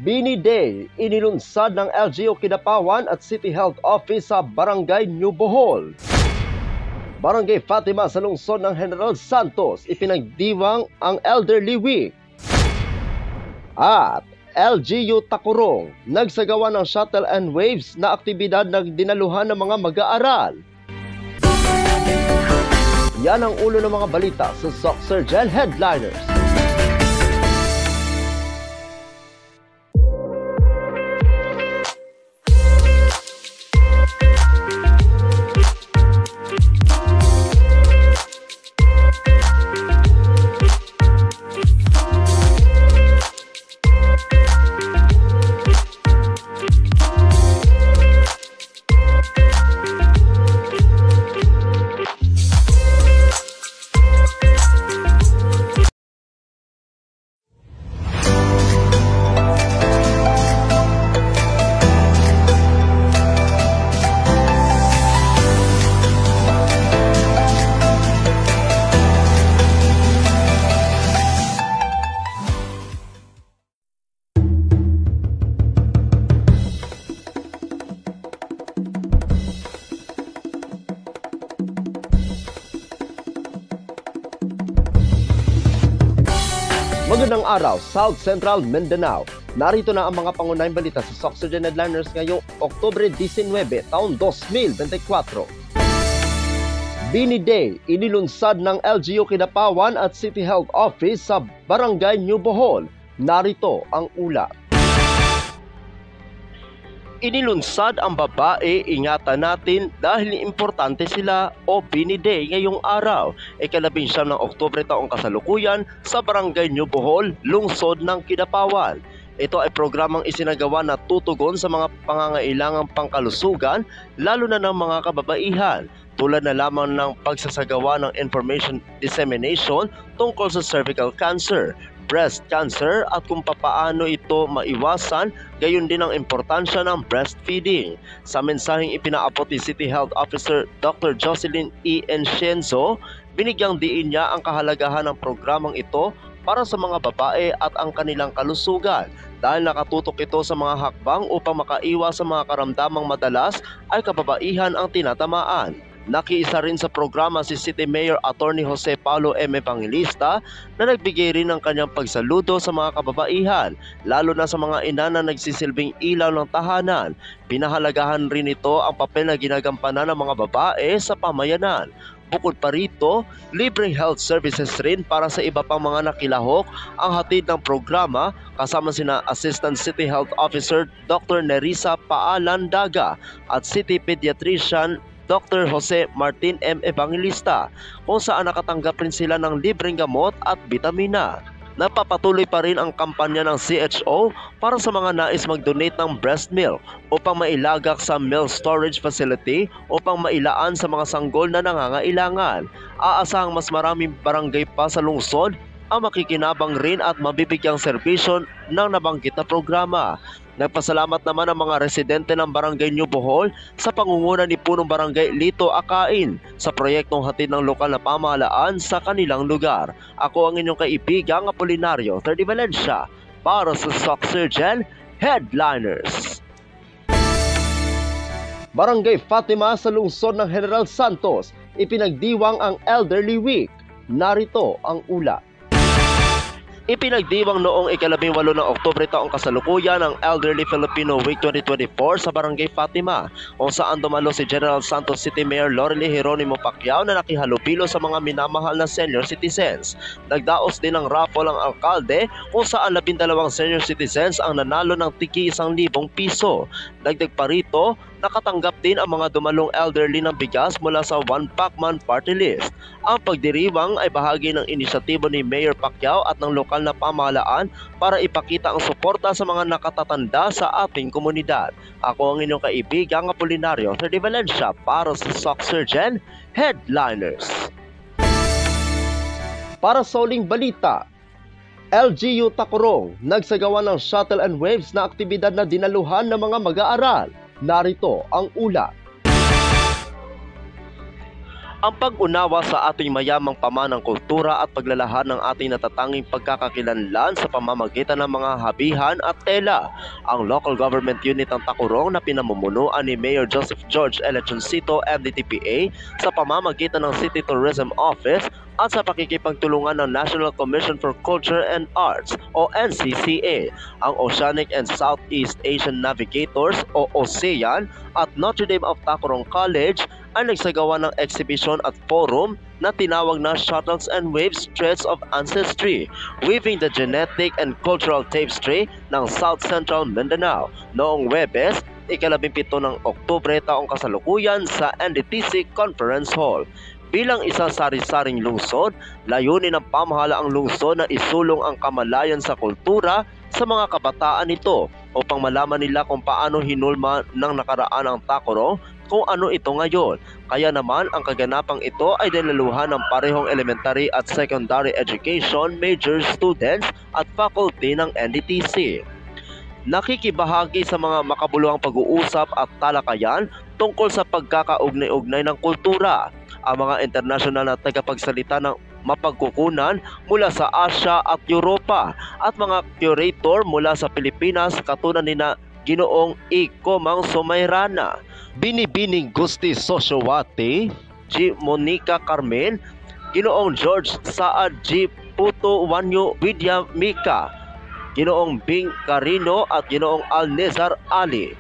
Bini Day, inilunsad ng LGU Kidapawan at City Health Office sa Barangay New Bohol. Barangay Fatima sa lungsod ng General Santos, ipinagdiwang ang Elderly Week. At LGU Takurong, nagsagawa ng shuttle and waves na aktibidad na dinaluhan ng mga mag-aaral. Yan ang ulo ng mga balita sa Soxurgel Headliners. Magandang araw, South Central Mindanao. Narito na ang mga pangunahing balita sa Soxurgel Headliners ngayong Oktubre 19, taon 2024. Bini Day, inilunsad ng LGU Kidapawan at City Health Office sa Barangay New Bohol. Narito ang ulat. Inilunsad ang babae, ingatan natin dahil importante sila o Bini Day ngayong araw, ika-19 ng Oktubre taong kasalukuyan sa Barangay New Bohol, lungsod ng Kidapawan. Ito ay programang isinagawa na tutugon sa mga pangangailangang pangkalusugan, lalo na ng mga kababaihan, tulad na lamang ng pagsasagawa ng information dissemination tungkol sa cervical cancer, breast cancer at kung papaano ito maiwasan, gayon din ang importansya ng breastfeeding. Sa mensaheng ipinaabot ni City Health Officer Dr. Jocelyn E. Encienzo, binigyang diin niya ang kahalagahan ng programang ito para sa mga babae at ang kanilang kalusugan dahil nakatutok ito sa mga hakbang upang makaiwas sa mga karamdamang madalas ay kababaihan ang tinatamaan. Nakiisa rin sa programa si City Mayor Attorney Jose Paulo M. Evangelista na nagbigay rin ng kanyang pagsaludo sa mga kababaihan, lalo na sa mga ina na nagsisilbing ilaw ng tahanan. Pinahalagahan rin ito ang papel na ginagampanan ng mga babae sa pamayanan. Bukod pa rito, libreng health services rin para sa iba pang mga nakilahok ang hatid ng programa kasama sina Assistant City Health Officer Dr. Nerissa Paalan Daga at City Pediatrician Dr. Jose Martin M. Evangelista, kung saan nakatanggap rin sila ng libreng gamot at bitamina. Napapatuloy pa rin ang kampanya ng CHO para sa mga nais mag-donate ng breast milk upang mailagak sa milk storage facility upang mailaan sa mga sanggol na nangangailangan. Aasahang mas maraming barangay pa sa lungsod ang makikinabang rin at mabibigyang serbisyo ng nabanggit na programa. Nagpasalamat naman ang mga residente ng Barangay New Bohol sa pangunguna ni Punong Barangay Lito Akain sa proyektong hatid ng lokal na pamahalaan sa kanilang lugar. Ako ang inyong kaibigang Apolinario 30 Valencia para sa Soxurgel Headliners. Barangay Fatima sa lungsod ng General Santos, ipinagdiwang ang Elderly Week. Narito ang ulat. Ipinagdiwang noong ika-18 ng Oktubre taong kasalukuyan ang Elderly Filipino Week 2024 sa Barangay Fatima, kung saan dumalo si General Santos City Mayor Lorely Geronimo Pacquiao na nakihalubilo sa mga minamahal na senior citizens. Nagdaos din ng raffle ang alkalde kung saan 12 senior citizens ang nanalo ng tiki 1,000 piso. Dagdag pa rito, nakatanggap din ang mga dumalong elderly ng bigas mula sa One Pacman Party List. Ang pagdiriwang ay bahagi ng inisyatibo ni Mayor Pacquiao at ng lokal na pamahalaan para ipakita ang suporta sa mga nakatatanda sa ating komunidad. Ako ang inyong kaibigang Apolinario 30 Valencia para sa Soxurgel Headliners. Para sa uling balita, LGU Takurong nagsagawa ng shuttle and waves na aktibidad na dinaluhan ng mga mag-aaral. Narito ang ulat. Ang pag-unawa sa ating mayamang pamanang kultura at paglalahan ng ating natatanging pagkakakilanlan sa pamamagitan ng mga habihan at tela. Ang local government unit ng Tacurong na pinamumunuan ni Mayor Joseph George Elechoncito MDTPA sa pamamagitan ng City Tourism Office at sa pakikipagtulungan ng National Commission for Culture and Arts o NCCA, ang Oceanic and Southeast Asian Navigators o OSEAN at Notre Dame of Tacurong College ay nagsagawa ng exhibition at forum na tinawag na Shuttles and Waves Threads of Ancestry, Weaving the Genetic and Cultural Tapestry ng South Central Mindanao noong Webes, 17 ng Oktubre taong kasalukuyan sa NDTC Conference Hall. Bilang isa sari-saring lungsod, layunin ng pamahalaang lungsod na isulong ang kamalayan sa kultura sa mga kabataan nito upang malaman nila kung paano hinulma ng nakaraan ang Tacurong kung ano ito ngayon. Kaya naman ang kaganapang ito ay dinaluhan ng parehong elementary at secondary education major students at faculty ng NDTC. Nakikibahagi sa mga makabuluhang pag-uusap at talakayan tungkol sa pagkakaugnay-ugnay ng kultura. Ang mga internasyonal na tagapagsalita ng mapagkukunan mula sa Asia at Europa at mga curator mula sa Pilipinas katulad nina Ginoong Iko Mang Sumayrana, Binibining Gusti Sosyowati, G. Monica Carmen, Ginoong George Saad G. Puto Wanyo Vidya Mika, Ginoong Bing Carino at Ginoong Alnezar Ali.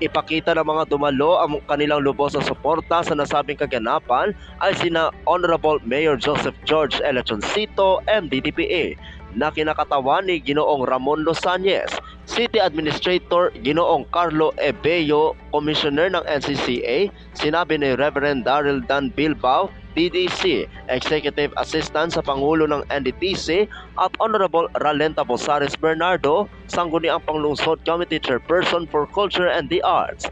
Ipakita ng mga dumalo ang kanilang lubos na suporta sa nasabing kaganapan ay sina Honorable Mayor Joseph George Elechoncito MDTPA na kinakatawan ni Ginoong Ramon Losanyes, City Administrator Ginoong Carlo Ebello, Commissioner ng NCCA, sinabi ni Reverend Daryl Dan Bilbao, DDC, Executive Assistant sa Pangulo ng NDTC at Honorable Ralenta Bosares Bernardo, Sangguniang Panglungsod Committee Chairperson for Culture and the Arts.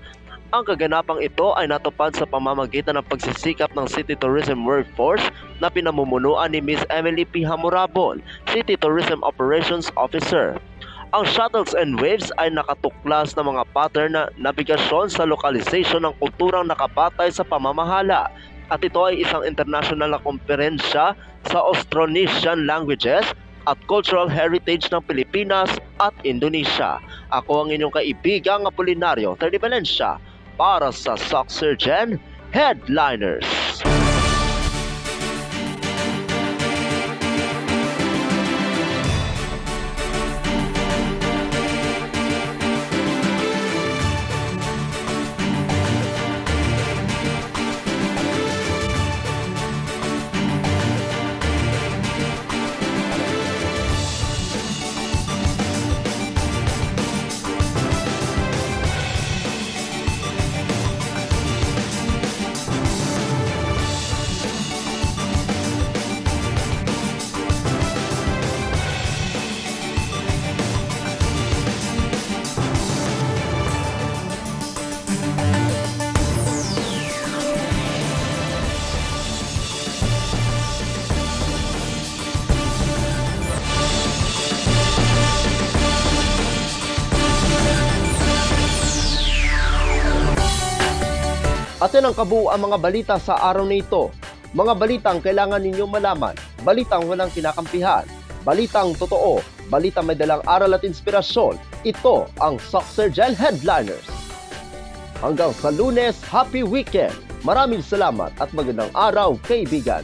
Ang kaganapang ito ay natupad sa pamamagitan ng pagsisikap ng City Tourism Workforce na pinamumunuan ni Ms. Emily P. Hamurabon, City Tourism Operations Officer. Ang Shuttles and Waves ay nakatuklas ng mga pattern na nabigasyon sa lokalisasyon ng kulturang nakabatay sa pamamahala. At ito ay isang international na komperensya sa Austronesian languages at cultural heritage ng Pilipinas at Indonesia. Ako ang inyong kaibigang Apolinario Terdi Valencia para sa Socksurgeon Headliners. At yan ang kabuuan mga balita sa araw na ito. Mga balitang kailangan ninyong malaman, balitang walang kinakampihan, balitang totoo, balitang may dalang aral at inspirasyon. Ito ang Socksurgeon Headliners. Hanggang sa Lunes, happy weekend! Maraming salamat at magandang araw, kaibigan!